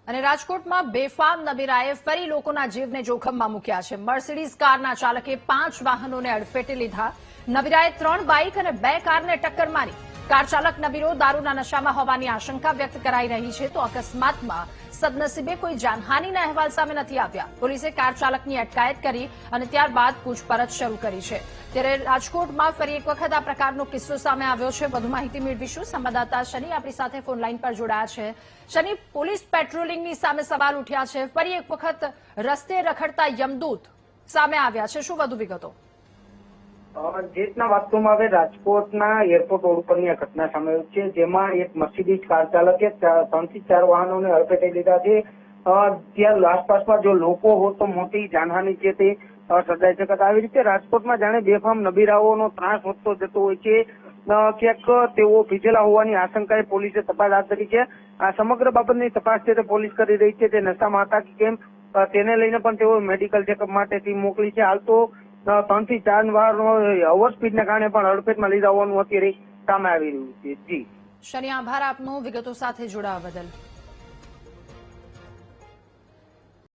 અને રાજકોટમાં બેફામ નબીરાએ ફરી લોકોના જીવને જોખમમાં મૂક્યા છે। મર્સિડીઝ કારના ચાલકે 5 વાહનોને અડફેટે લીધા। નબીરાએ 3 બાઇક અને 2 કારને ટક્કર મારી। કાર ચાલક નબીરો દારૂના નશામાં હોવાની આશંકા વ્યક્ત કરાઈ રહી છે, તો અકસ્માતમાં સદનસીબે કોઈ જાનહાનિના અહેવાલ સામે નથી આવ્યા। પોલીસે કાર ચાલકની અટકાયત કરી અને ત્યારબાદ પૂછપરછ શરૂ કરી છે। ત્યારે રાજકોટમાં ફરી એક વખત આ પ્રકારનો કિસ્સો સામે આવ્યો છે। વધુ માહિતી મેળવીશું। સંવાદદાતા શનિ આપણી સાથે ફોનલાઈન પર જોડાયા છે। શનિ, પોલીસ પેટ્રોલિંગની સામે સવાલ ઉઠ્યા છે। ફરી એક વખત રસ્તે રખડતા યમદૂત સામે આવ્યા છે, શું વધુ વિગતો? જે રીતના વાત કરવામાં આવે, રાજકોટના એરપોર્ટ રોડ ઉપરની આ ઘટના સામે આવી છે, જેમાં એક મર્સિડીઝ કાર ચાલકે 3 થી 4 વાહનોને અડફેટે લીધા છે। ત્યાં આસપાસમાં જો લોકો હોય તો મોટી જાનહાનિ છે તે સર્જાઈ શકે। આવી રીતે રાજકોટમાં જાણે બેફામ નબીરાઓનો ત્રાસ વધતો જતો હોય છે। ક્યાંક તેઓ ભીજેલા હોવાની આશંકાએ પોલીસે તપાસ હાથ ધરી છે। આ સમગ્ર બાબતની તપાસ છે તે પોલીસ કરી રહી છે। તે નશામાં હતા કે કેમ તેને લઈને પણ તેઓ મેડિકલ ચેકઅપ માટે ટીમ મોકલી છે। હાલ તો 3 થી 4 વારનો ઓવર સ્પીડના કારણે પણ અડફેટમાં લીધા હોવાનું અત્યારે સામે આવી રહ્યું છે। જી શનિ, આભાર આપનો વિગતો સાથે જોડાવા બદલ।